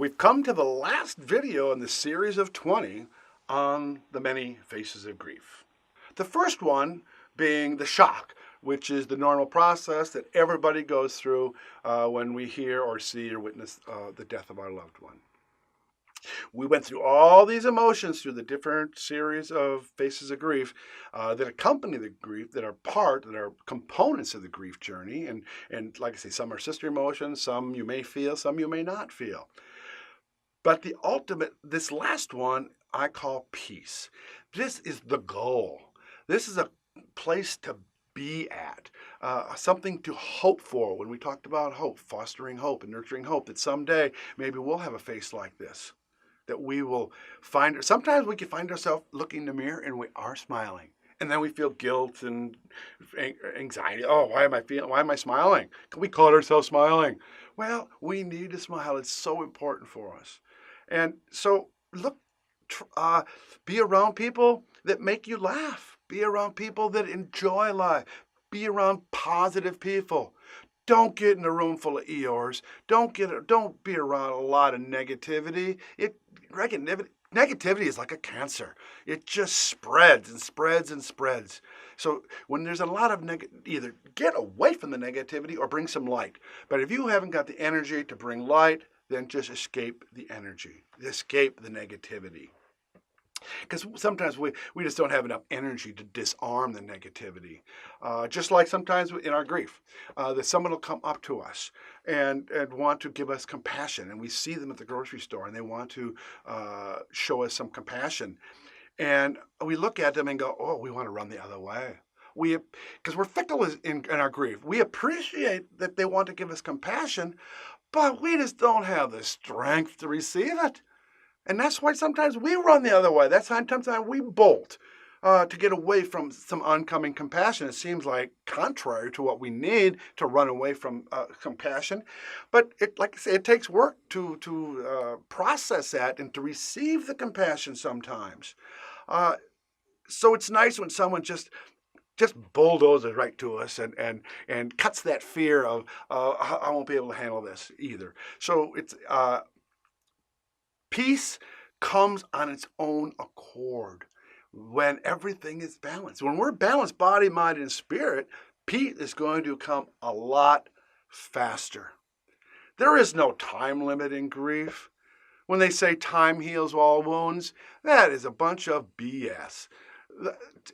We've come to the last video in the series of 20 on the many faces of grief. The first one being the shock, which is the normal process that everybody goes through when we hear or see or witness the death of our loved one. We went through all these emotions through the different series of faces of grief that accompany the grief, that are components of the grief journey. And like I say, some are sister emotions, some you may feel, some you may not feel. But the ultimate, this last one, I call peace. This is the goal. This is a place to be at, something to hope for. When we talked about hope, fostering hope and nurturing hope, that someday maybe we'll have a face like this, that we will find. Sometimes we can find ourselves looking in the mirror and we are smiling. And then we feel guilt and anxiety. Oh, why am I smiling? We caught ourselves smiling. Well, we need to smile. It's so important for us. And so be around people that make you laugh. Be around people that enjoy life. Be around positive people. Don't get in a room full of Eeyores. Don't be around a lot of negativity. Negativity is like a cancer. It just spreads and spreads and spreads. So when there's a lot of either get away from the negativity or bring some light. But if you haven't got the energy to bring light, then just escape the energy, escape the negativity. Because sometimes we just don't have enough energy to disarm the negativity. Just like sometimes in our grief, that someone will come up to us and want to give us compassion. And we see them at the grocery store and they want to show us some compassion. And we look at them and go, oh, we want to run the other way. Because we're fickle in our grief. We appreciate that they want to give us compassion, but we just don't have the strength to receive it. And that's why sometimes we run the other way. That's why sometimes we bolt to get away from some oncoming compassion. It seems like contrary to what we need to run away from compassion. But like I say, it takes work to process that and to receive the compassion sometimes. So it's nice when someone just bulldozes right to us and cuts that fear of, I won't be able to handle this either. So it's peace comes on its own accord when everything is balanced. When we're balanced, body, mind, and spirit, peace is going to come a lot faster. There is no time limit in grief. When they say time heals all wounds, that is a bunch of BS.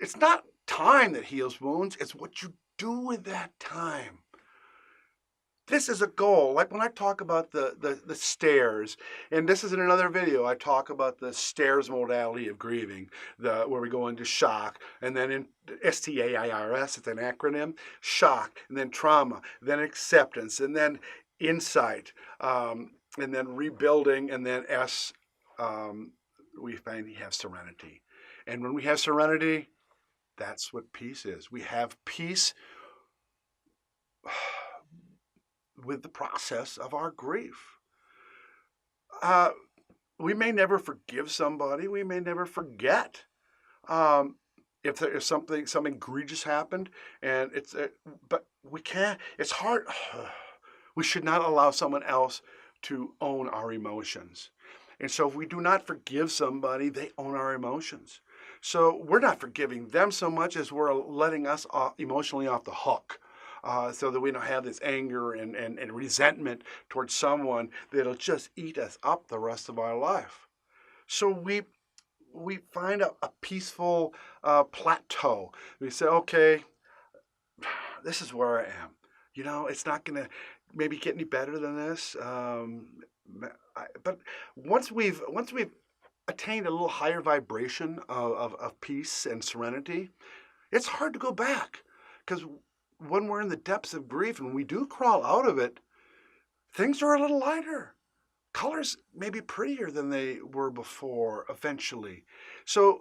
It's not time that heals wounds, it's what you do with that time. This is a goal. Like when I talk about the stairs, and this is in another video, I talk about the stairs modality of grieving, where we go into shock, and then in STAIRS, it's an acronym, shock, and then trauma, then acceptance, and then insight, and then rebuilding, and then S, we finally have serenity. And when we have serenity, that's what peace is. We have peace with the process of our grief. We may never forgive somebody. We may never forget if there is some egregious happened, and but we can't. It's hard. We should not allow someone else to own our emotions. And so if we do not forgive somebody, they own our emotions. So we're not forgiving them so much as we're letting us emotionally off the hook. So that we don't have this anger and resentment towards someone that'll just eat us up the rest of our life. So we find a peaceful plateau. We say, okay, this is where I am. You know, it's not going to maybe get any better than this. But once we've attained a little higher vibration of peace and serenity, it's hard to go back, because when we're in the depths of grief and we do crawl out of it, things are a little lighter. Colors may be prettier than they were before eventually. So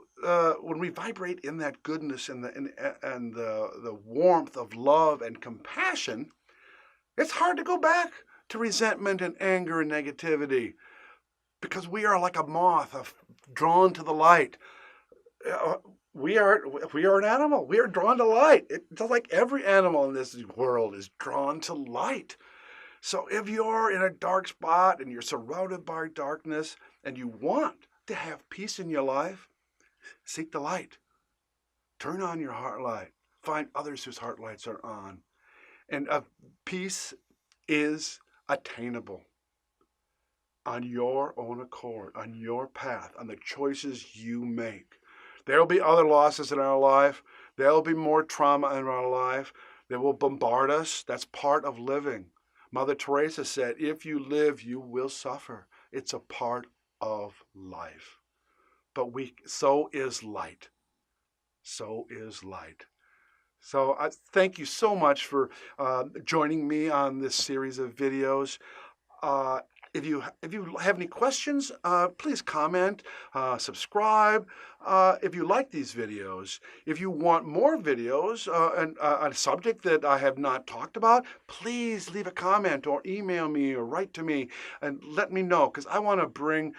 when we vibrate in that goodness and the warmth of love and compassion, it's hard to go back to resentment and anger and negativity, because we are like a moth drawn to the light. We are an animal. We are drawn to light. It's like every animal in this world is drawn to light. So if you're in a dark spot and you're surrounded by darkness and you want to have peace in your life, seek the light. Turn on your heart light. Find others whose heart lights are on. And peace is attainable on your own accord, on your path, on the choices you make. There will be other losses in our life. There will be more trauma in our life that will bombard us. That's part of living. Mother Teresa said, if you live, you will suffer. It's a part of life. But so is light. So is light. So I thank you so much for joining me on this series of videos. Uh, if you have any questions, please comment, subscribe. If you like these videos, if you want more videos on a subject that I have not talked about, please leave a comment or email me or write to me and let me know, because I want to bring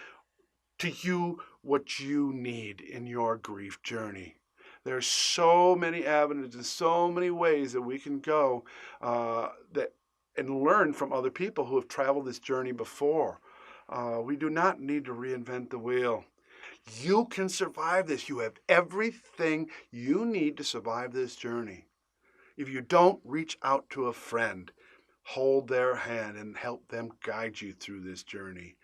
to you what you need in your grief journey. There's so many avenues and so many ways that we can go and learn from other people who have traveled this journey before. We do not need to reinvent the wheel. You can survive this. You have everything you need to survive this journey. If you don't, reach out to a friend, hold their hand and help them guide you through this journey.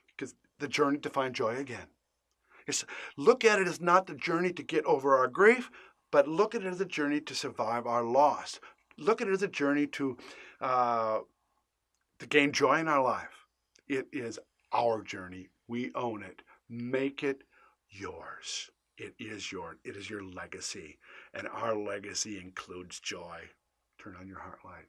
Because the journey to find joy again. Look at it as not the journey to get over our grief, but look at it as a journey to survive our loss. Look at it as a journey to gain joy in our life. It is our journey. We own it. Make it yours. It is yours. It is your legacy. And our legacy includes joy. Turn on your heart light.